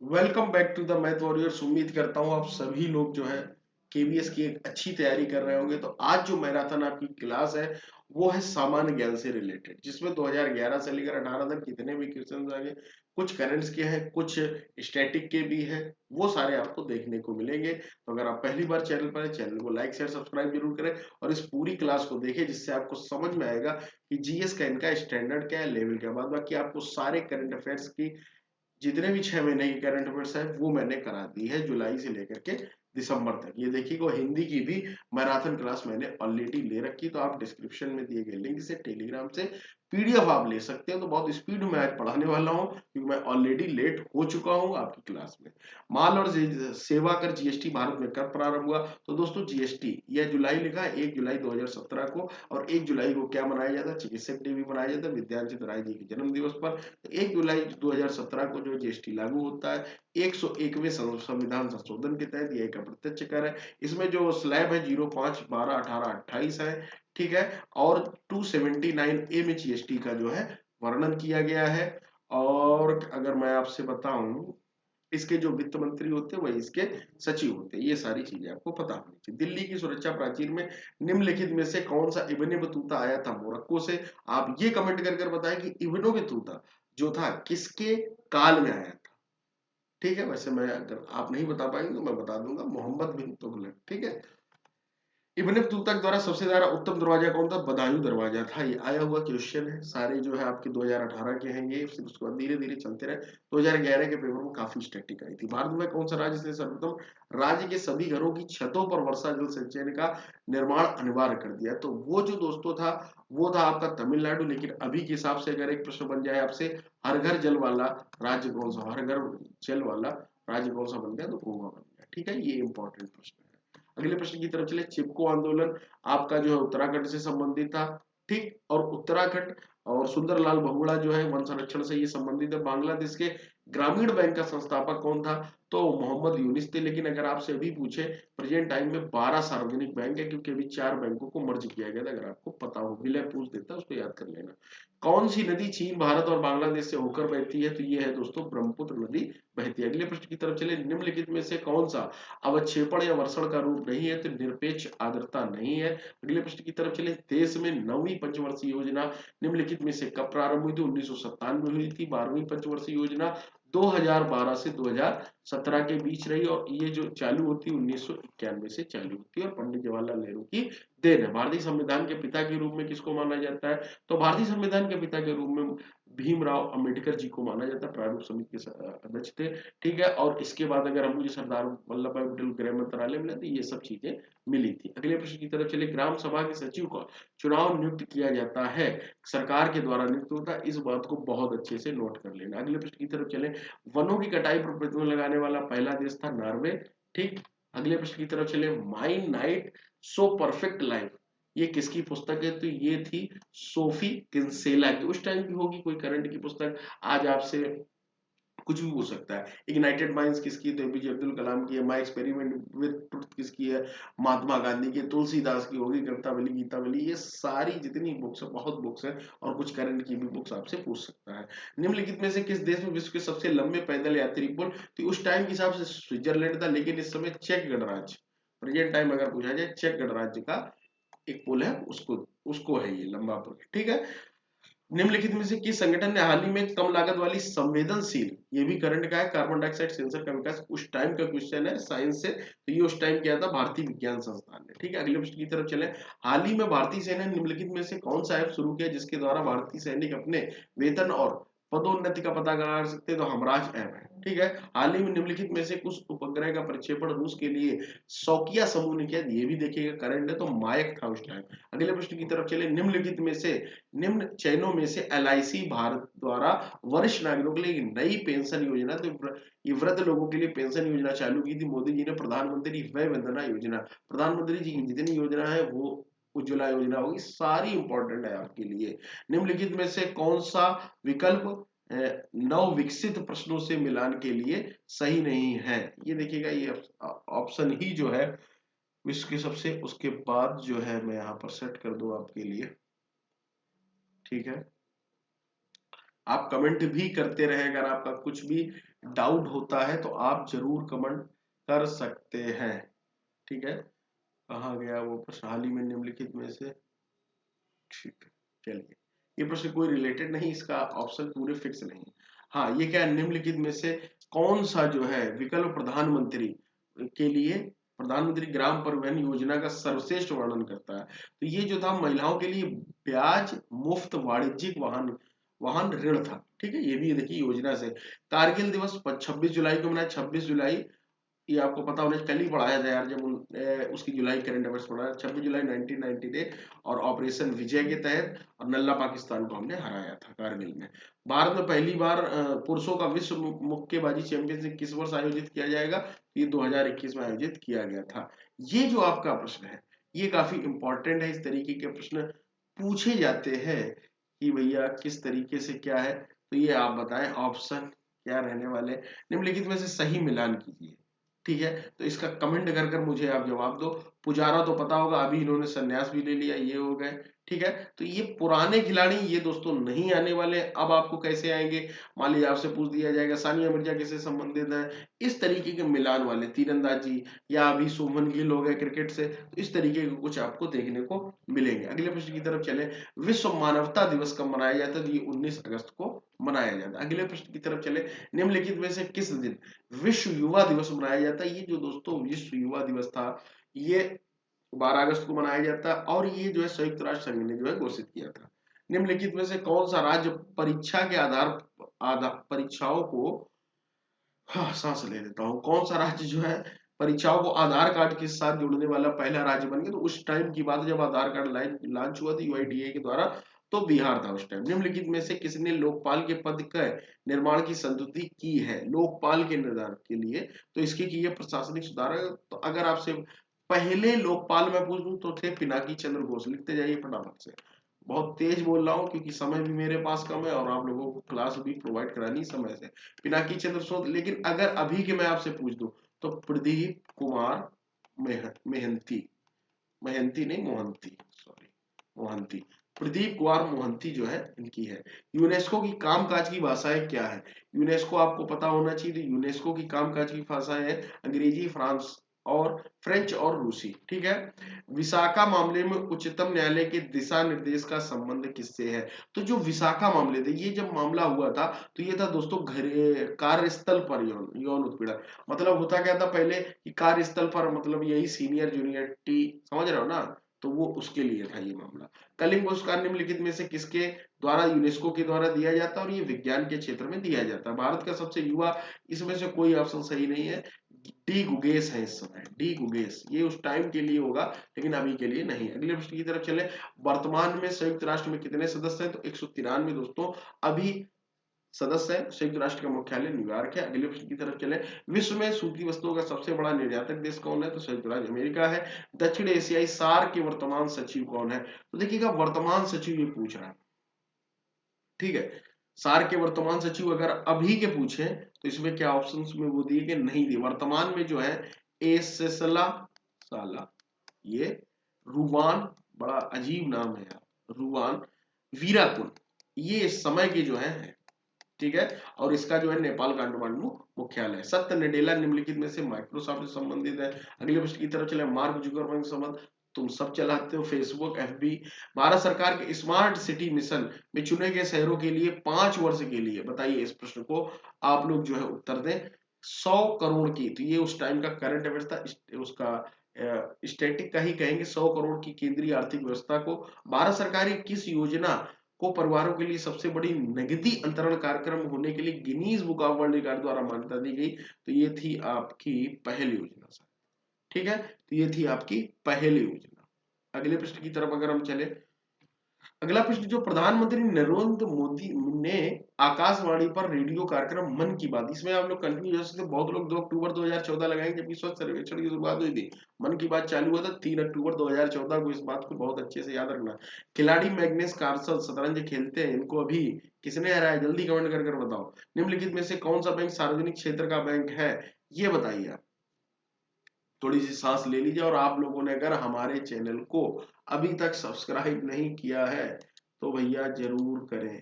Welcome back to the math warriors. उम्मीद करता हूँ आप सभी लोग जो है केबीएस की एक अच्छी तैयारी कर रहे होंगे। तो आज जो मैराथन आपकी क्लास है वो है सामान्य ज्ञान से रिलेटेड, जिसमें 2011 से लेकर 18 तक जितने भी क्वेश्चन आएंगे, कुछ करंट्स के हैं, कुछ स्टैटिक के भी हैं, वो सारे आपको देखने को मिलेंगे। तो अगर आप पहली बार चैनल पर हैं, चैनल को लाइक शेयर सब्सक्राइब जरूर करें और इस पूरी क्लास को देखें, जिससे आपको समझ में आएगा कि जीएस का इनका स्टैंडर्ड क्या है, लेवल क्या है। बाद बाकी आपको सारे करंट अफेयर्स की जितने भी 6 महीने की करंट अफेयर्स है वो मैंने करा दी है, जुलाई से लेकर के दिसंबर तक। ये देखिएगा, हिंदी की भी मैराथन क्लास मैंने ऑलरेडी ले रखी, तो आप डिस्क्रिप्शन में दिए गए लिंक से टेलीग्राम से पीडीएफ आप ले सकते हैं। तो बहुत स्पीड में आज पढ़ाने वाला हूँ क्योंकि मैं ऑलरेडी लेट हो चुका हूँ आपकी क्लास में। माल और सेवा कर जीएसटी भारत में कब प्रारंभ हुआ? तो दोस्तों जीएसटी यह जुलाई लिखा है, 1 जुलाई 2017 को। और 1 जुलाई को क्या मनाया जाता है? चिकित्सक डे भी मनाया जाता है विद्यांशित राय जी के जन्म दिवस पर। 1 जुलाई 2017 को जो जीएसटी लागू होता है 101वें संविधान संशोधन के तहत, यह एक अप्रत्यक्ष कर है। इसमें जो स्लैब है 05, 12, 18, 28 है, ठीक है। और 279A में जीएसटी का जो है वर्णन किया गया है। और अगर मैं आपसे बताऊं, इसके जो वित्त मंत्री होते हैं वही इसके सचिव होते हैं। ये सारी चीजें आपको पता होनी चाहिए। दिल्ली की सुरक्षा प्राचीर में निम्नलिखित में से कौन सा इब्ने बतूता आया था मोरक्को से? आप ये कमेंट कर कर बताएं कि इब्ने बतूता जो था किसके काल में आया था। ठीक है, वैसे मैं अगर आप नहीं बता पाएंगे तो मैं बता दूंगा, मोहम्मद बिन तुगलक। ठीक है। इब्ने बतूता द्वारा सबसे ज्यादा उत्तम दरवाजा कौन था? बदायूं दरवाजा था। ये आया हुआ क्वेश्चन है, सारे जो है आपके 2018 के हैं ये, फिर उसके बाद धीरे धीरे चलते रहे। 2011 के पेपर में काफी स्टैटिक आई थी। भारत में कौन सा राज्य ने सर्वप्रथम राज्य के सभी घरों की छतों पर वर्षा जल संचयन का निर्माण अनिवार्य कर दिया? तो वो जो दोस्तों था वो था आपका तमिलनाडु। लेकिन अभी के हिसाब से अगर एक प्रश्न बन जाए आपसे, हर घर जल वाला राज्य कौन सा, हर घर जल वाला राज्य कौन सा बन गया? तो गोवा बन गया। ठीक है, ये इंपॉर्टेंट प्रश्न है। अगले प्रश्न की तरफ चले। चिपको आंदोलन आपका जो है उत्तराखंड से संबंधित था, ठीक। और उत्तराखंड और सुंदरलाल बहुगुणा जो है वन संरक्षण से ये संबंधित है। बांग्लादेश के ग्रामीण बैंक का संस्थापक कौन था? तो मोहम्मद यूनिस थे। लेकिन अगर आपसे अभी पूछे, प्रेजेंट टाइम में 12 सार्वजनिक बैंक है, क्योंकि अभी 4 बैंकों को मर्ज किया गया था। अगर आपको पता हो, विलय पूछ देता है, उसको याद कर लेना। कौन सी नदी चीन, भारत और बांग्लादेश से होकर बहती है? तो ये है दोस्तों ब्रह्मपुत्र नदी बहती है। अगले प्रश्न की तरफ चले। निम्नलिखित में से कौन सा अवक्षेपण या वर्षण का रूप नहीं है? तो निरपेक्ष आर्द्रता नहीं है। अगले प्रश्न की तरफ चले। देश में 9वीं पंचवर्षीय योजना निम्नलिखित में से कब प्रारंभ हुई थी? 1997 में हुई थी। 12वीं पंचवर्षीय योजना 2012 से 2017 के बीच रही, और ये जो चालू होती है 1991 से चालू होती है, और पंडित जवाहरलाल नेहरू की देन है। भारतीय संविधान के पिता के रूप में किसको माना जाता है? तो भारतीय संविधान के पिता के रूप में भीमराव अंबेडकर जी को माना जाता है। प्रारूप समिति के अध्यक्ष थे। ठीक है। और इसके बाद अगर हम मुझे सरदार वल्लभ भाई पटेल गृह मंत्रालय मिला, तो ये सब चीजें मिली थी। अगले प्रश्न की तरफ चले। ग्राम सभा के सचिव को चुनाव नियुक्त किया जाता है, सरकार के द्वारा नियुक्त होता है। इस बात को बहुत अच्छे से नोट कर लेना। अगले प्रश्न की तरफ चले। वनों की कटाई पर प्रतिबंध लगाने वाला पहला देश था नॉर्वे। ठीक। अगले प्रश्न की तरफ चले। My night so perfect life, ये किसकी पुस्तक है? तो ये थी सोफी किंसेला की। उस टाइम की होगी, कोई करंट की पुस्तक। आज आपसे कुछ भी पूछ सकता है। इग्नाइटेड माइंड्स किसकी? तो एपीजे अब्दुल कलाम की है। माई एक्सपेरिमेंट विद ट्रुथ किसकी है? महात्मा गांधी की। तुलसीदास की होगी कवितावली गीतावली। ये सारी जितनी बुक्स है, बहुत बुक्स है, और कुछ करंट की भी बुक्स आपसे पूछ सकता है। निम्नलिखित में से किस देश में विश्व के सबसे लंबे पैदल यात्री पुल? तो उस टाइम के हिसाब से स्विट्जरलैंड था, लेकिन इस समय चेक गणराज्य, प्रेजेंट टाइम अगर पूछा जाए, चेक गणराज्य का एक पुल है, उसको उसको है ये लंबा पुल। ठीक है। निम्नलिखित में से किस संगठन ने हाल ही में कम लागत वाली संवेदनशील, ये भी करंट का है, कार्बन डाइऑक्साइड सेंसर का विकास? उस टाइम का क्वेश्चन है साइंस से, तो ये उस टाइम किया था भारतीय विज्ञान संस्थान ने। ठीक है। अगले प्रश्न की तरफ चले। हाल ही में भारतीय सेना ने निम्नलिखित में से कौन सा ऐप शुरू किया जिसके द्वारा भारतीय सैनिक अपने वेतन और पदोन्नति का पता कर सकते हैं? तो हमराज ऐप है। ठीक है। हाल ही में निम्नलिखित में से कुछ उपग्रह का प्रक्षेपण रूस के लिए शौकिया समूह ने किया? ये भी देखिएगा करंट है, तो मायक था उस टाइम। अगले प्रश्न की तरफ चले। निम्नलिखित में से निम्न चयनों में से एलआईसी भारत द्वारा वरिष्ठ नागरिकों के लिए एक नई पेंशन योजना, तो ये वृद्ध लोगों के लिए पेंशन योजना चालू की थी मोदी जी ने, प्रधानमंत्री वय वंदना योजना। प्रधानमंत्री जी की जितनी योजना है वो उज्ज्वला योजना होगी। सारी इंपॉर्टेंट है आपके लिए। निम्नलिखित में से कौन सा विकल्प नव विकसित प्रश्नों से मिलान के लिए सही नहीं है? ये देखिएगा, ये ऑप्शन ही जो है विश्व के सबसे, उसके बाद जो है मैं यहाँ पर सेट कर दूं आपके लिए। ठीक है। आप कमेंट भी करते रहे, अगर आपका कुछ भी डाउट होता है तो आप जरूर कमेंट कर सकते हैं। ठीक है, कहाँ गया वो प्रश्न, हाल ही में निम्नलिखित में से, ठीक है चलिए, ये प्रश्न कोई रिलेटेड नहीं, इसका ऑप्शन पूरे फिक्स नहीं है। हाँ, ये क्या है, निम्नलिखित में से कौन सा जो है विकल्प प्रधानमंत्री के लिए प्रधानमंत्री ग्राम परिवहन योजना का सर्वश्रेष्ठ वर्णन करता है। तो ये जो था महिलाओं के लिए ब्याज मुक्त वाणिज्यिक वाहन वाहन ऋण था। ठीक है, ये भी देखिए योजना से। कारगिल दिवस 26 जुलाई को मनाया, 26 जुलाई, ये आपको पता होना चाहिए, कल ही पढ़ाया था यार, जब उसकी जुलाई करंट अफेयर्स पढ़ा, 26 जुलाई 1990 डे, और ऑपरेशन विजय के तहत, और नल्ला पाकिस्तान को हमने हराया था कारगिल में। भारत में पहली बार पुरुषों का विश्व मुक्केबाजी चैंपियनशिप किस वर्ष आयोजित किया जाएगा, ये 2021 में आयोजित किया गया था। ये जो आपका प्रश्न है ये काफी इंपॉर्टेंट है, इस तरीके के प्रश्न पूछे जाते हैं कि भैया किस तरीके से क्या है। तो ये आप बताएं ऑप्शन क्या रहने वाले, निम्नलिखित में से सही मिलान कीजिए। ठीक है, तो इसका कमेंट कर कर मुझे आप जवाब दो। पुजारा तो पता होगा, अभी इन्होंने संन्यास भी ले लिया, ये हो गए। ठीक है, तो ये पुराने खिलाड़ी ये दोस्तों नहीं आने वाले, अब आपको कैसे आएंगे, मान लीजिए आपसे पूछ दिया जाएगा सानिया मिर्जा किससे संबंधित है, इस तरीके के मिलान वाले, तीरंदाजी, या अभी शुभमन गिल हो गए क्रिकेट से, तो इस तरीके के कुछ आपको देखने को मिलेंगे। अगले प्रश्न की तरफ चले, विश्व मानवता दिवस कब मनाया जाता है, तो ये 19 अगस्त को मनाया जाता है। अगले प्रश्न की तरफ चले, निम्नलिखित में से किस दिन विश्व युवा दिवस मनाया जाता है। ये जो दोस्तों विश्व युवा दिवस था ये 12 अगस्त को मनाया जाता है, और ये जो है संयुक्त राष्ट्र संघ ने जो है घोषित किया था। निम्नलिखित में से कौन सा राज्य परीक्षा के आधार परीक्षाओं को, हाँ सांस ले लेता हूँ, कौन सा राज्य जो है परीक्षाओं को आधार कार्ड के साथ जोड़ने वाला पहला राज्य बन गया, तो उस टाइम की बात है जब आधार कार्ड लॉन्च हुआ था यूआईडीएआई के द्वारा, तो बिहार था उस टाइम। निम्नलिखित में से किसने लोकपाल के पद का निर्माण की संस्तुति की है, लोकपाल के निर्धारण के लिए, तो इसकी की है प्रशासनिक सुधारक। तो अगर आपसे पहले लोकपाल में पूछ दूं तो थे पिनाकी चंद्र घोष, लिखते जाइए फटाफट से। बहुत तेज बोल रहा हूँ क्योंकि समय भी मेरे पास कम है और आप लोगों को क्लास भी प्रोवाइड करानी समय से। पिनाकी चंद्र घोष, लेकिन अगर अभी के मैं आपसे पूछ दूं तो प्रदीप कुमार मेहंती, मेहंती नहीं मोहंती, सॉरी मोहंती, प्रदीप कुमार मोहंती जो है इनकी है। यूनेस्को की कामकाज की भाषाएं क्या है, यूनेस्को आपको पता होना चाहिए, तो यूनेस्को की कामकाज की भाषाएं है अंग्रेजी, फ्रांस और फ्रेंच और रूसी। ठीक है, विशाखा मामले में उच्चतम न्यायालय के दिशा निर्देश का संबंध किससे है, तो जो विशाखा मामले थे, ये जब मामला हुआ था तो ये था दोस्तों घर कार्यस्थल पर यौन यौन उत्पीड़न। मतलब होता क्या था पहले कि कार्यस्थल पर, मतलब यही सीनियर जूनियर टी, समझ रहे हो ना, तो वो उसके लिए था ये मामला। कलिंग पुरस्कार निम्नलिखित में से किसके द्वारा यूनेस्को के द्वारा दिया जाता है, और ये विज्ञान के क्षेत्र में दिया जाता है। भारत का सबसे युवा, इसमें से कोई ऑप्शन सही नहीं है, डी गुगेस है इस समय, डी गुगेस, ये उस टाइम के लिए होगा लेकिन अभी के लिए नहीं। अगले प्रश्न की तरफ चले, वर्तमान में संयुक्त राष्ट्र में कितने सदस्य हैं, तो 193 दोस्तों अभी सदस्य है। संयुक्त राष्ट्र का मुख्यालय न्यूयॉर्क है। अगले प्रश्न की तरफ चले, विश्व में सूती वस्तुओं का सबसे बड़ा निर्यातक देश कौन है, तो संयुक्त राज्य अमेरिका है। दक्षिण एशियाई सार्क के वर्तमान सचिव कौन है, तो देखिएगा वर्तमान सचिव ये पूछ रहा है। ठीक है, सार्क के वर्तमान सचिव अगर अभी के पूछे तो इसमें क्या ऑप्शंस में वो दिए कि नहीं दिए, वर्तमान में जो है एसेसला साला, ये रुवान, बड़ा अजीब नाम है यार, रुवान वीराकुन, ये इस समय के जो है। ठीक है, और इसका जो है नेपाल काठमांडू मुख्यालय है। सत्य नडेला निम्नलिखित में से माइक्रोसॉफ्ट से संबंधित है। अगले प्रश्न की तरफ चले, मार्क जुकरबर्ग से संबंध, तुम सब चलाते हो फेसबुक एफबी। भारत सरकार के स्मार्ट सिटी मिशन में चुने गए शहरों के लिए 5 वर्ष के लिए, बताइए इस प्रश्न को आप लोग जो है उत्तर दें। 100 करोड़ की, तो ये उस टाइम का करंट अफेयर था, उसका स्टैटिक का ही कहेंगे। 100 करोड़ की केंद्रीय आर्थिक व्यवस्था को भारत सरकार की किस योजना को परिवारों के लिए सबसे बड़ी नगदी अंतरण कार्यक्रम होने के लिए Guinness book of world record द्वारा मान्यता दी गई, तो ये थी आपकी पहल योजना सर। ठीक है, तो ये थी आपकी पहल योजना। अगले प्रश्न की तरफ अगर हम चले, अगला प्रश्न, जो प्रधानमंत्री नरेंद्र मोदी ने आकाशवाणी पर रेडियो कार्यक्रम मन की बात, इसमें आप लोग कंफ्यूज हो सकते हैं, बहुत लोग 2 अक्टूबर 2014 लगाएंगे जबकि स्वच्छ सर्वेक्षण की शुरुआत हुई थी। मन की बात चालू हुआ था 3 अक्टूबर 2014 को, इस बात को बहुत अच्छे से याद रखना। खिलाड़ी मैग्नेस कार्लसन शतरंज खेलते हैं, इनको अभी किसने हराया, जल्दी कमेंट कर कर बताओ। निम्नलिखित में से कौन सा बैंक सार्वजनिक क्षेत्र का बैंक है, ये बताइए आप। थोड़ी सी सांस ले लीजिए, और आप लोगों ने अगर हमारे चैनल को अभी तक सब्सक्राइब नहीं किया है तो भैया जरूर करें।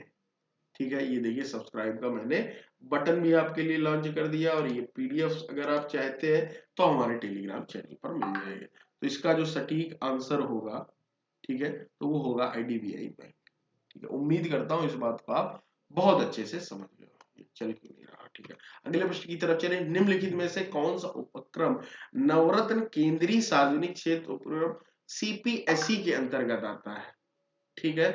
ठीक है, ये देखिए सब्सक्राइब का मैंने बटन भी आपके लिए लॉन्च कर दिया, और ये पीडीएफ अगर आप चाहते हैं तो हमारे टेलीग्राम चैनल पर मिल जाएगा। तो इसका जो सटीक आंसर होगा, ठीक है, तो वो होगा आईडीबीआई बैंक। ठीक है, उम्मीद करता हूं इस बात को आप बहुत अच्छे से समझ गए हो। चल क्यों नहीं रहा, ठीक है। अगले प्रश्न की तरफ चले। निम्नलिखित में से कौन सा उपक्रम नवरत्न केंद्रीय सार्वजनिक क्षेत्र उपक्रम सीपीएसई के अंतर्गत आता है? ठीक है,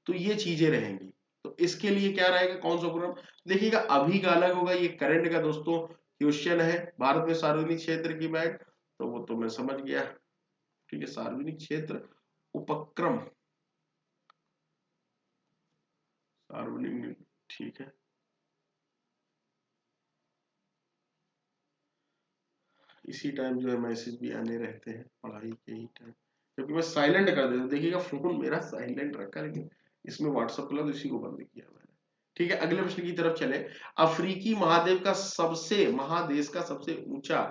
तो ये चीजें रहेंगी। तो इसके लिए क्या रहेगा, कौन सा उपक्रम? देखिएगा, अभी का अलग होगा, ये करंट का दोस्तों क्वेश्चन है। भारत में सार्वजनिक क्षेत्र की बैंक, तो वो तो मैं समझ गया। ठीक है, सार्वजनिक क्षेत्र उपक्रम, सार्वजनिक, ठीक है। इसी टाइम जो है मैसेज भी आने रहते हैं पढ़ाई के ही टाइम, क्योंकि मैं साइलेंट कर देता हूँ। देखिएगा, फोन मेरा साइलेंट रखा, लेकिन इसमें व्हाट्सएप खुला तो इसी को बंद किया मैंने। ठीक है, अगले प्रश्न की तरफ चले। अफ्रीकी महादेव का सबसे महादेश का सबसे ऊंचा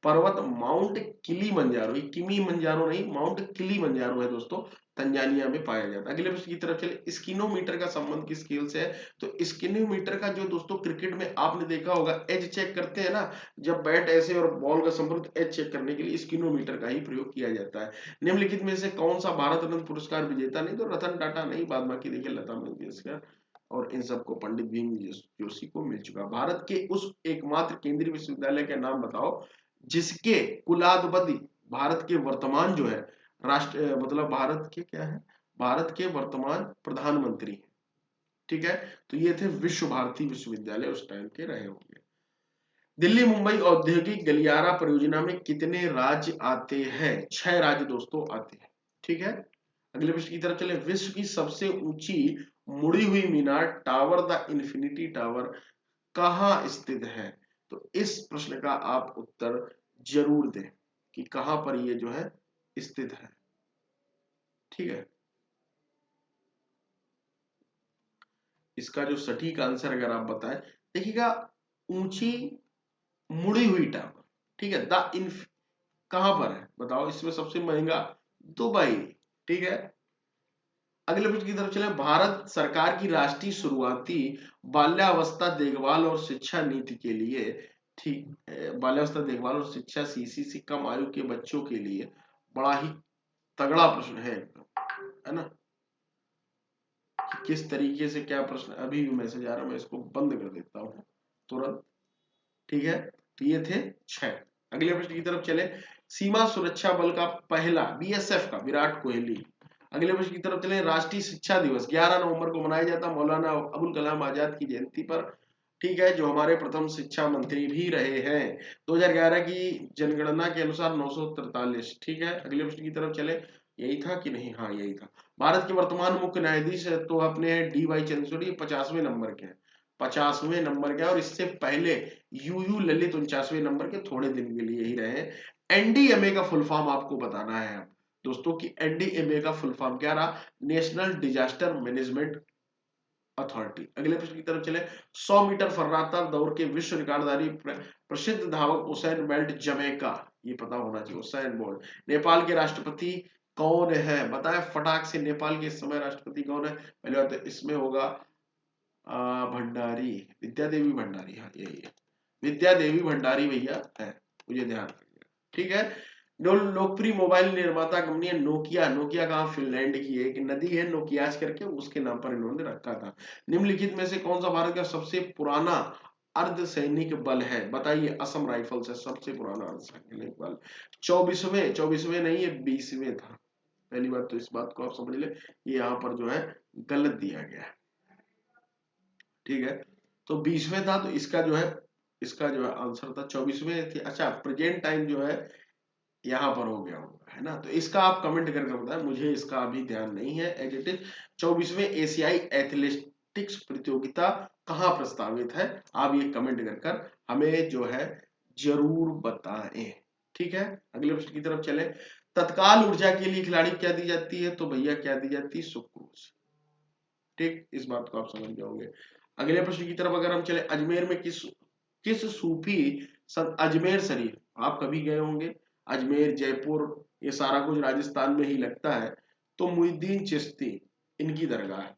पर्वत माउंट किलीमंजारो, ये किमी मंजारो नहीं, माउंट किलीमंजारो है दोस्तों, तंजानिया में पाया जाता है। अगले प्रश्न की तरफ चले। स्किनोमीटर का संबंध किस खेल से है? तो स्किनोमीटर का जो दोस्तों क्रिकेट में आपने देखा होगा, एज चेक करते हैं ना, जब बैट ऐसे और बॉल का संपर्क, एज चेक करने के लिए स्किनोमीटर का ही प्रयोग किया जाता है। निम्नलिखित में से कौन सा भारत रत्न पुरस्कार विजेता? नहीं तो रतन टाटा नहीं, बाद बाकी देखिए लता मंगेशकर और इन सबको, पंडित भीमसेन जोशी को मिल चुका। भारत के उस एकमात्र केंद्रीय विश्वविद्यालय का नाम बताओ जिसके कुलाधिपति भारत के वर्तमान जो है राष्ट्र, मतलब भारत के क्या है, भारत के वर्तमान प्रधानमंत्री हैं। ठीक है, तो ये थे विश्व भारती विश्वविद्यालय, उस टाइम के रहे होंगे। दिल्ली मुंबई औद्योगिक गलियारा परियोजना में कितने राज्य आते हैं? 6 राज्य दोस्तों आते हैं। ठीक है, अगले प्रश्न की तरफ चले। विश्व की सबसे ऊंची मुड़ी हुई मीनार टावर द इंफिनिटी टावर कहाँ स्थित है? तो इस प्रश्न का आप उत्तर जरूर दें कि कहां पर ये जो है स्थित है। ठीक है, इसका जो सटीक आंसर अगर आप बताएं, देखिएगा, ऊंची मुड़ी हुई टावर, ठीक है, द इन्फ कहां पर है बताओ, इसमें सबसे महंगा दुबई। ठीक है, अगले प्रश्न की तरफ चले। भारत सरकार की राष्ट्रीय शुरुआती बाल्यावस्था देखभाल और शिक्षा नीति के लिए, ठीक, बाल्यावस्था देखभाल और शिक्षा सीसीसी कम आयु के बच्चों के लिए, बड़ा ही तगड़ा प्रश्न है एकदम, है ना, कि किस तरीके से क्या प्रश्न, अभी भी मैसेज आ रहा है, मैं इसको बंद कर देता हूँ तुरंत। ठीक है, तो ये थे 6। अगले प्रश्न की तरफ चले। सीमा सुरक्षा बल का पहला, बीएसएफ का, विराट कोहली। अगले प्रश्न की तरफ चले। राष्ट्रीय शिक्षा दिवस 11 नवंबर को मनाया जाता है मौलाना अबुल कलाम आजाद की जयंती पर। ठीक है, जो हमारे प्रथम शिक्षा मंत्री भी रहे हैं। 2011 की जनगणना के अनुसार 943। ठीक है, अगले प्रश्न की तरफ चले। यही था कि नहीं? हाँ, यही था। भारत के वर्तमान मुख्य न्यायाधीश तो अपने डी वाई चंद्रचूड़, 50वें नंबर के हैं, 50वें नंबर के, और इससे पहले यूयू ललित 49वें नंबर के, थोड़े दिन के लिए ही रहे। एनडीएमए का फुल फॉर्म आपको बताना है अब दोस्तों कि एनडीएमए का फुल फॉर्म क्या रहा? National disaster management authority. अगले प्रश्न की तरफ चले। 100 मीटर फर्राता दौड़ के विश्व रिकॉर्डधारी प्रसिद्ध धावक उसैन बेल्ट जमैका, ये पता होना चाहिए, उसैन बोल्ट। नेपाल के राष्ट्रपति कौन है? बताएं फटाक से, नेपाल के इस समय राष्ट्रपति कौन है? पहले बात तो इसमें होगा भंडारी, विद्या देवी भंडारी, हाँ यही है, विद्या देवी भंडारी भैया है, मुझे ध्यान रखिएगा। ठीक है, जो लोकप्रिय मोबाइल निर्माता कंपनी है नोकिया, नोकिया कहाँ? फिनलैंड की है, एक नदी है नोकियाज करके, उसके नाम पर इन्होंने रखा था। निम्नलिखित में से कौन सा भारत का सबसे पुराना अर्धसैनिक बल है? बताइए। असम राइफल्स है सबसे पुराना अर्धसैनिक बल। 24वें नहीं, ये 20वें था। पहली बात तो इस बात को आप समझ ले, ये यहाँ पर जो है गलत दिया गया है। ठीक है, तो 20वें था, तो इसका जो है आंसर था 24वें थी। अच्छा, प्रेजेंट टाइम जो है यहाँ पर हो गया होगा, है ना, तो इसका आप कमेंट करके बताएं, मुझे इसका अभी ध्यान नहीं है। एज इट इज 24वें एशियाई एथलेटिक्स प्रतियोगिता कहाँ प्रस्तावित है? आप ये कमेंट कर हमें जो है जरूर बताएं। ठीक है, अगले प्रश्न की तरफ चले। तत्काल ऊर्जा के लिए खिलाड़ी क्या दी जाती है? तो भैया क्या दी जाती है? सुक्रोज। ठीक, इस बात को आप समझ जाओगे। अगले प्रश्न की तरफ अगर हम चले। अजमेर में किस किस सूफी संत, अजमेर शरीफ आप कभी गए होंगे, अजमेर जयपुर ये सारा कुछ राजस्थान में ही लगता है, तो मुहिद्दीन चिश्ती इनकी दरगाह है।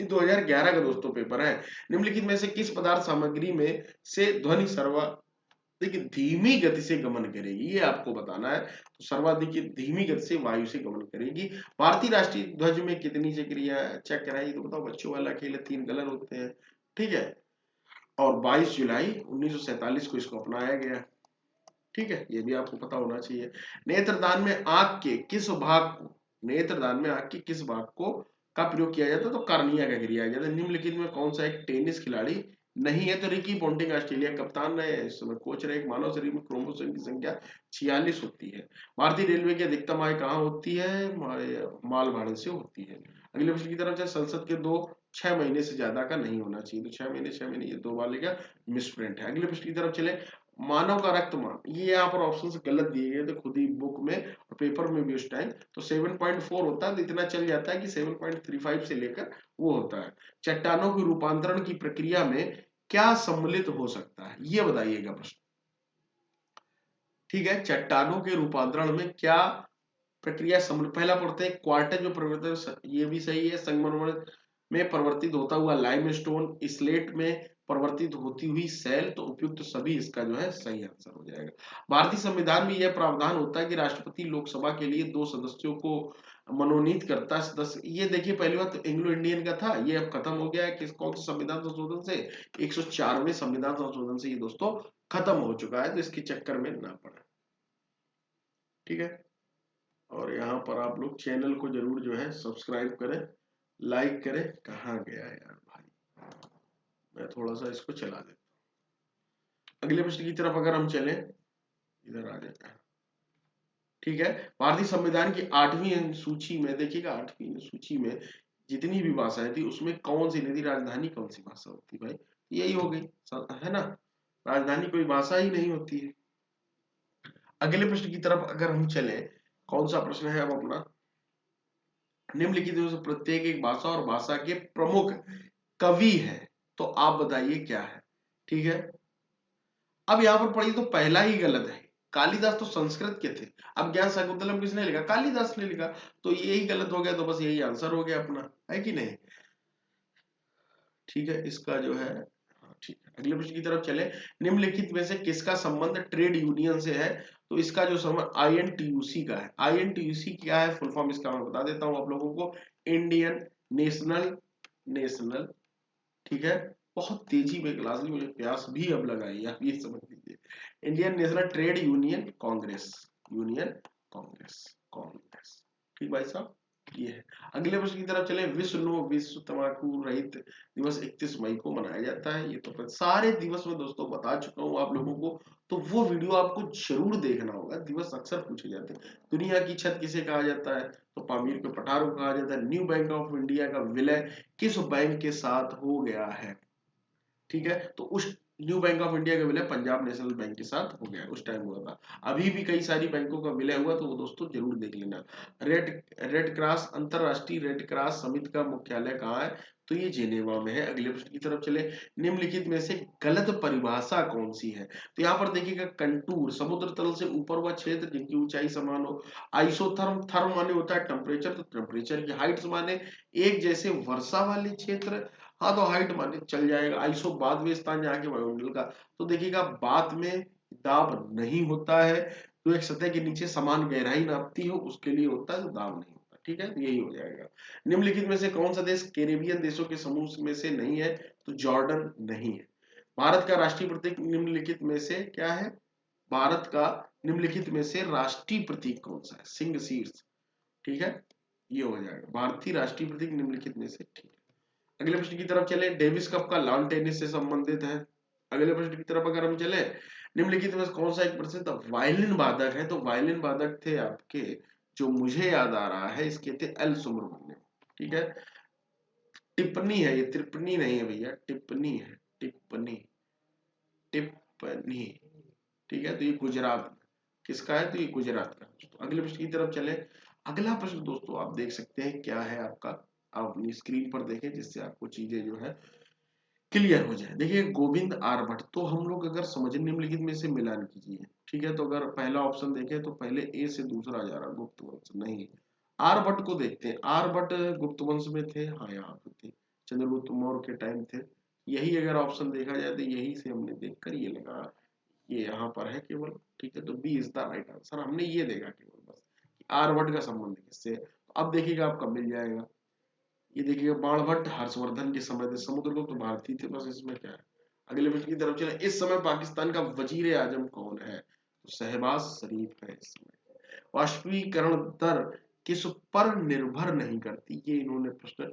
ये 2011 का दोस्तों पेपर है। निम्नलिखित में से किस पदार्थ सामग्री में से ध्वनि सर्वाधिक धीमी गति से गमन करेगी, ये आपको बताना है। तो सर्वाधिक धीमी गति से वायु से गमन करेगी। भारतीय राष्ट्रीय ध्वज में कितनी चक्र है, ये तो बताओ, बच्चों वाला खेल है, 3 कलर होते हैं, ठीक है। और 22 जुलाई 1947 को इसको अपनाया गया, ठीक है, ये भी आपको पता होना चाहिए। नेत्रदान में आंख के किस भाग को नेत्रदान में आंख के किस भाग को का प्रयोग किया जाता है, तो कार्निया का किया जाता है। निम्नलिखित में कौन सा एक टेनिस खिलाड़ी नहीं है, तो रिकी पोंटिंग ऑस्ट्रेलिया कप्तान रहे, इस समय कोच रहे। एक मानव शरीर में क्रोमोसोम की संख्या 46 होती है। भारतीय रेलवे की अधिकतम आय कहाँ होती है, माल भाड़े से होती है। अगले प्रश्न की तरफ, संसद के दो 6 महीने से ज्यादा का नहीं होना चाहिए, तो 6 महीने ये 2 बार लेगा, मिसप्रिंट है। अगले प्रश्न की तरफ चले, मानव का रक्तमान, ये यहाँ पर ऑप्शन से गलत दिए गए थे खुद ही बुक में और पेपर में भी उस टाइम, तो 7.4 होता है, तो इतना चल जाता है कि 7.35 से लेकर वो होता है। चट्टानों के रूपांतरण की प्रक्रिया में क्या सम्मिलित हो सकता है, ये बताइएगा प्रश्न, ठीक है। चट्टानों के रूपांतरण में क्या प्रक्रिया सम्मिलित, पहला पढ़ते हैं, क्वार्टज में परिवर्तन, ये भी सही है। संगमरमर में परिवर्तित होता हुआ लाइमस्टोन, स्लेट में परिवर्तित होती हुई सेल, तो उपयुक्त सभी इसका जो है सही आंसर हो जाएगा। भारतीय संविधान में यह प्रावधान होता है कि राष्ट्रपति लोकसभा के लिए 2 सदस्यों को मनोनीत करता है। सदस्य, ये देखिए पहली बात तो एंग्लो इंडियन का था, ये अब खत्म हो गया है। किस कौन से संविधान संशोधन से, 104वें संविधान संशोधन से ये दोस्तों खत्म हो चुका है, तो इसके चक्कर में ना पड़े, ठीक है। और यहाँ पर आप लोग चैनल को जरूर जो है सब्सक्राइब करें, लाइक करें। कहाँ गया यार भाई, मैं थोड़ा सा इसको चला देता हूँ। अगले प्रश्न की तरफ अगर हम चलें, इधर आ जाता है, ठीक है। भारतीय संविधान की 8वीं सूची में देखिएगा, 8वीं सूची में जितनी भी भाषाएं थी उसमें कौन सी नहीं थी, राजधानी कौन सी भाषा होती भाई, यही हो गई, है ना, राजधानी कोई भाषा ही नहीं होती है। अगले प्रश्न की तरफ अगर हम चले, कौन सा प्रश्न है अब अपना, निम्नलिखित में से प्रत्येक एक भाषा और भाषा के प्रमुख कवि है, तो आप बताइए क्या है, ठीक है। अब यहां पर पढ़िए, तो पहला ही गलत है, कालिदास तो संस्कृत के थे। अब ज्ञान शाकुंतलम किसने लिखा, कालिदास ने लिखा, तो यही गलत हो गया, तो बस यही आंसर हो गया अपना, है कि नहीं, ठीक है। इसका जो है, हाँ ठीक है। अगले प्रश्न की तरफ चले, निम्नलिखित में से किसका संबंध ट्रेड यूनियन से है, तो इसका जो संबंध आईएनटीयूसी का है। आईएनटीयूसी क्या है, फुल फॉर्म इसका मैं बता देता हूं आप लोगों को, इंडियन नेशनल नेशनल, ठीक है। बहुत तेजी में क्लास ली, मुझे प्यास भी अब लगाई, आप ये समझ लीजिए। Indian national trade union Congress, union Congress, Congress, ठीक भाई साहब, ये है। अगले प्रश्न की तरफ चले, विश्व तंबाकू रहित दिवस 31 मई को मनाया जाता है, ये तो सारे दिवस में दोस्तों बता चुका हूं आप लोगों को, तो वो वीडियो आपको जरूर देखना होगा। दिवस अक्सर पूछे जाते हैं। दुनिया की छत किसे कहा जाता है, तो पामीर के पठार को कहा जाता है। न्यू बैंक ऑफ इंडिया का विलय किस बैंक के साथ हो गया है, ठीक है, तो उस न्यू बैंक ऑफ इंडिया का विलय पंजाब नेशनल बैंक के साथ हो गया, उस टाइम हुआ था। अभी भी कई सारी बैंकों का विलय हुआ, तो वो दोस्तों जरूर देख लेना। रेड रेड क्रॉस, अंतरराष्ट्रीय रेड क्रॉस समिति का मुख्यालय कहाँ है, तो ये जेनेवा में है। अगले प्रश्न की तरफ चले, निम्नलिखित में से गलत परिभाषा कौन सी है, तो यहाँ पर देखिएगा, कंटूर समुद्र तल से ऊपर वह क्षेत्र जिनकी ऊंचाई समान हो। आइसोथर्म, थर्म माने होता है टेम्परेचर, तो टेम्परेचर की हाइट्स माने एक जैसे वर्षा वाले क्षेत्र, हाँ तो हाइट माने चल जाएगा। आइसो बाद में स्थान जहाँ के वायुमंडल का, तो देखिएगा बाद में दाब नहीं होता है, जो एक सतह के नीचे समान गहराई नापती हो उसके लिए होता है, तो दाब नहीं होता, ठीक है, तो यही हो जाएगा। निम्नलिखित में से कौन सा देश कैरेबियन देशों के समूह में से नहीं है, तो जॉर्डन नहीं है। भारत का राष्ट्रीय प्रतीक निम्नलिखित में से क्या है, भारत का निम्नलिखित में से राष्ट्रीय प्रतीक कौन सा है, सिंह शीर्ष, ठीक है, ये हो जाएगा भारतीय राष्ट्रीय प्रतीक निम्नलिखित में से, ठीक है। अगले प्रश्न की तरफ चले, डेविस कप का लॉन टेनिस से संबंधित है। अगले प्रश्न की तरफ अगर हम चले, निम्नलिखित में कौन सा एक प्रसिद्ध वायलिन वादक है, तो वायलिन वादक थे आपके, जो मुझे याद आ रहा है, इसके थे एल सुब्रमण्यम, ठीक है। टिप्पणी है ये, टिप्पणी नहीं है भैया, टिप्पणी है, टिप्पणी, टिप्पणी, ठीक है, तो ये गुजरात किसका है, तो ये गुजरात का। तो अगले प्रश्न की तरफ चले, अगला प्रश्न दोस्तों आप देख सकते हैं क्या है आपका, आप अपनी स्क्रीन पर देखें जिससे आपको चीजें जो है क्लियर हो जाए। देखिए गोविंद आर्यभट्ट, तो हम लोग अगर समझे, निम्नलिखित में से मिलान कीजिए, ठीक है। तो अगर पहला ऑप्शन देखें तो पहले ए से दूसरा जा रहा, गुप्त वंश नहीं, आर्यभट्ट को देखते हैं, आर्यभट्ट गुप्त वंश में थे, हाँ यहाँ पे थे, चंद्रगुप्त मौर्य के टाइम थे। यही अगर ऑप्शन देखा जाए तो यही से हमने देखकर ये लगा, ये यहाँ पर है केवल, ठीक है। तो B is the right answer, हमने ये देखा केवल बस कि आर्यभट्ट का संबंध किससे है। तो अब देखिएगा आपका मिल जाएगा, ये देखिएगा बाणभट्ट हर्षवर्धन के समय थे, समुद्रगुप्त भारतीय थे, बस इसमें क्या है। अगले प्रश्न की तरफ चले, इस समय पाकिस्तान का वजीर आजम कौन है, तो शहबाज शरीफ है इस समय। वाष्पीकरण दर किस पर निर्भर नहीं करती, ये इन्होंने प्रश्न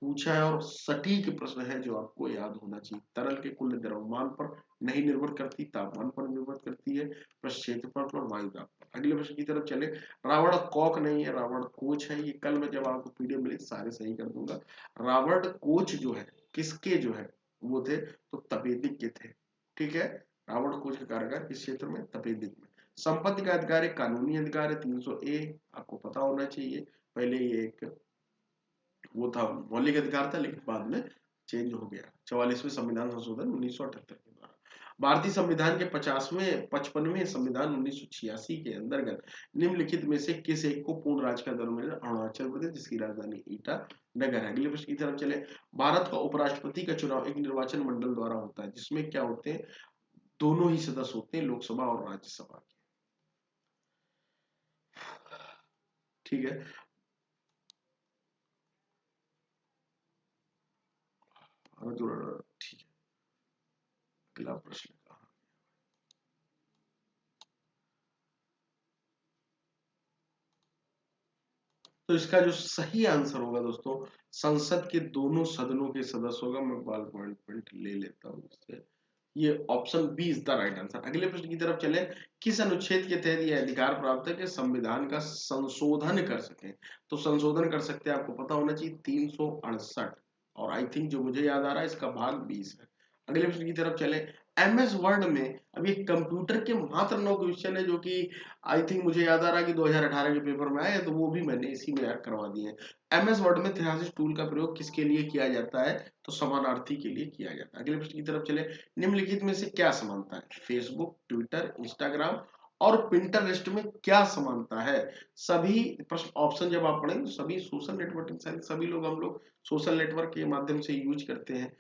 पूछा है और सटीक प्रश्न है जो आपको याद होना चाहिए। तरल के कुल द्रव्यमान पर नहीं निर्भर करती, तापमान पर निर्भर करती है, पृष्ठ क्षेत्रफल पर, वायु दाब पर। अगले प्रश्न की तरफ चले, रावण कॉक नहीं है, रावण कोच है। ये कल मैं जब आपको पीडीएफ मिले सारे सही कर दूंगा। रावण कोच जो है किसके जो है वो थे, तो तपेदिक के थे, ठीक है। रावण कोच का कार्यकाल किस क्षेत्र में, तपेदिक में। संपत्ति का अधिकार एक कानूनी अधिकार है, 300A आपको पता होना चाहिए। पहले ये एक वो था मौलिक अधिकार था, लेकिन बाद में चेंज हो गया 44वें संविधान संशोधन 1978 के द्वारा। भारतीय संविधान के 55वें संविधान 1986 के अंतर्गत निम्नलिखित में से किस एक को पूर्ण राज्य का दर्जा मिला, अरुणाचल प्रदेश, जिसकी राजधानी ईटानगर है। अगले प्रश्न की तरफ चले, भारत का उपराष्ट्रपति का चुनाव एक निर्वाचन मंडल द्वारा होता है, जिसमें क्या होते हैं, दोनों ही सदस्य होते हैं, लोकसभा और राज्यसभा के, ठीक है। ठीक है, अगला प्रश्न, तो इसका जो सही आंसर होगा दोस्तों, संसद के दोनों सदनों के सदस्य होगा। मैं बाल पॉइंट पॉइंट ले लेता हूँ इससे, ये option B is the right answer. अगले प्रश्न की तरफ चले, किस अनुच्छेद के तहत यह अधिकार प्राप्त है कि संविधान का संशोधन कर सके, तो संशोधन कर सकते हैं, आपको पता होना चाहिए 368, और आई थिंक जो मुझे याद आ रहा है इसका भाग 20 है। अगले प्रश्न की तरफ चले, MS वर्ड में अभी कंप्यूटर के मात्र 9 क्वेश्चन है, जो कि आई थिंक मुझे याद आ रहा है कि 2018 के पेपर में आए, तो वो भी मैंने इसी में ऐड करवा दिए हैं। MS वर्ड में थ्योरेसिस टूल का प्रयोग किसके लिए किया जाता है, तो समानार्थी के लिए किया जाता है। अगले प्रश्न की तरफ चले, निम्नलिखित में से क्या समानता है, फेसबुक, ट्विटर, इंस्टाग्राम और पिंटरेस्ट में क्या समानता है। सभी प्रश्न ऑप्शन जब आप पढ़ेंगे तो सभी सोशल नेटवर्किंग साइट, सभी लोग हम लोग सोशल नेटवर्क के माध्यम से यूज करते हैं।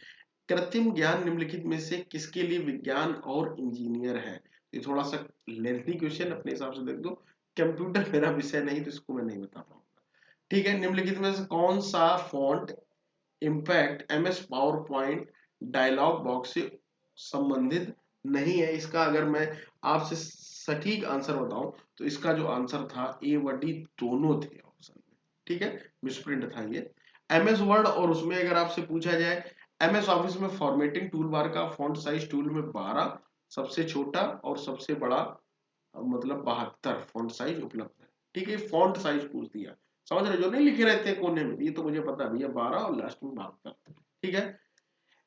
कृत्रिम ज्ञान निम्नलिखित में से किसके लिए विज्ञान और इंजीनियर है, ये थोड़ा सा लेंथी क्वेश्चन, अपने हिसाब से देख दो। कंप्यूटर मेरा विषय नहीं तो इसको मैं नहीं बता पाऊंगा, ठीक है। निम्नलिखित में से कौन सा font impact MS power point dialog box से संबंधित नहीं है। इसका अगर मैं आपसे सटीक आंसर बताऊं तो इसका जो आंसर था A व D दोनों थे ऑप्शन में, ठीक है, मिसप्रिंट था ये। MS वर्ड और उसमें अगर आपसे पूछा जाए, MS ऑफिस में फॉर्मेटिंग टूल बार का फॉन्ट साइज टूल में 12, सबसे छोटा और सबसे बड़ा मतलब 72 फॉन्ट साइज उपलब्ध है, ठीक है। फॉन्ट साइज पूछ दिया, समझ रहे, जो नहीं लिखे रहते हैं कोने में, ये तो मुझे पता भैया 12 और लास्ट में 72, ठीक है।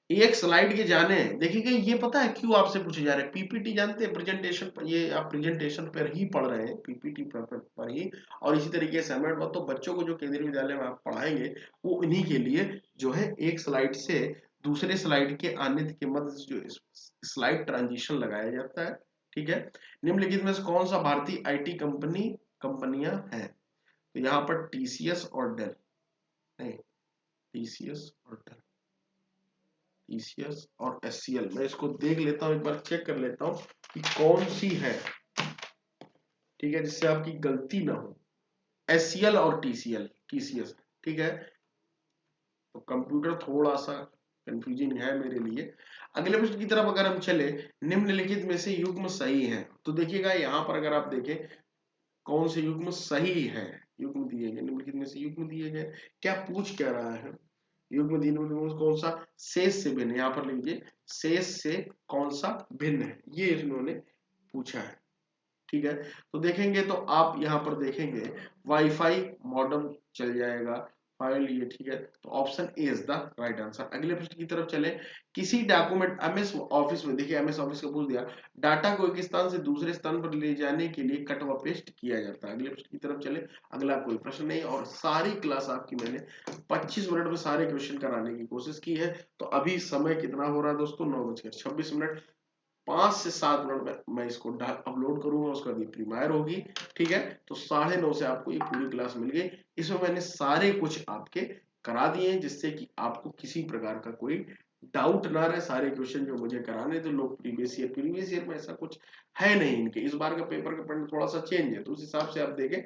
एक स्लाइड के जाने देखिए, ये पता है क्यों आपसे पूछे जा रहे हैं, पीपीटी जानते हैं, प्रेजेंटेशन पर, ये आप प्रेजेंटेशन पर ही पढ़ रहे हैं, पीपीटी पर ही, और इसी तरीके से अमेंड तो बच्चों को जो केंद्रीय विद्यालय में आप पढ़ाएंगे वो इन्हीं के लिए जो है एक स्लाइड से दूसरे स्लाइड के आने के मध्य जो स्लाइड ट्रांजिशन लगाया जाता है, ठीक है। निम्नलिखित में से कौन सा भारतीय IT कंपनियां हैं, तो यहाँ पर TCS और डेल, नहीं, TCS और डेल, TCS और SCL, मैं इसको देख लेता हूं, एक बार चेक कर लेता हूं कि कौन सी है, ठीक है, जिससे आपकी गलती ना हो। SCL और TCS, ठीक है। तो कंप्यूटर थोड़ा सा कंफ्यूजिंग है मेरे लिए। अगले प्रश्न की तरफ अगर हम चले, निम्नलिखित में से युग्म सही है, तो देखिएगा यहाँ पर अगर आप देखें कौन से युग्म सही है, युग्म दिए गए, निम्नलिखित में से युग्म दिए गए, क्या पूछ क्या रहा है, युग्म निम्नलिखित कौन सा शेष से भिन्न, यहाँ पर लिखिए शेष से कौन सा भिन्न है, ये इन्होंने पूछा है, ठीक है। तो देखेंगे तो आप यहाँ पर देखेंगे वाईफाई मॉडेम चल जाएगा, फाइल ये, ठीक है। तो option A is the right answer. अगले प्रश्न की तरफ चले, किसी डॉक्यूमेंट MS ऑफिस में, देखिए MS ऑफिस का पूछ दिया, डाटा को एक स्थान से दूसरे स्थान पर ले जाने के लिए कट व पेस्ट किया जाता है। अगले प्रश्न की तरफ चले, अगला कोई प्रश्न नहीं, और सारी क्लास आपकी मैंने 25 मिनट में सारे क्वेश्चन कराने की कोशिश की है। तो अभी समय कितना हो रहा है दोस्तों, 9:26, 5 से 7 मिनट में मैं इसको अपलोड करूंगा, उसका भी प्रीमियर होगी, ठीक है। तो 9:30 से आपको ये पूरी क्लास मिल गई, इसमें मैंने सारे कुछ आपके करा दिए हैं, जिससे कि आपको किसी प्रकार का कोई डाउट ना रहे। सारे क्वेश्चन जो मुझे कराने थे लोग प्रीवियस ईयर में ऐसा कुछ है नहीं इनके। इस बार का पेपर का पैटर्न थोड़ा सा चेंज है, तो उस हिसाब से आप देखें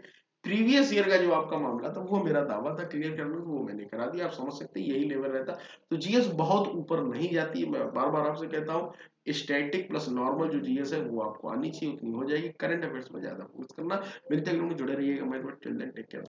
प्रीवियस ईयर का जो आपका मामला था वो मेरा दावा था क्लियर करने को, वो मैंने करा दिया। आप समझ सकते हैं यही लेवल रहता। तो जीएस बहुत ऊपर नहीं जाती है, मैं बार बार आपसे कहता हूँ स्टैटिक प्लस नॉर्मल जो जीएस है वो आपको आनी चाहिए, उतनी हो जाएगी। करंट अफेयर्स में ज्यादा फोकस करना। मिलते हैं, जुड़े रहिएगा। मैं टेक केयर।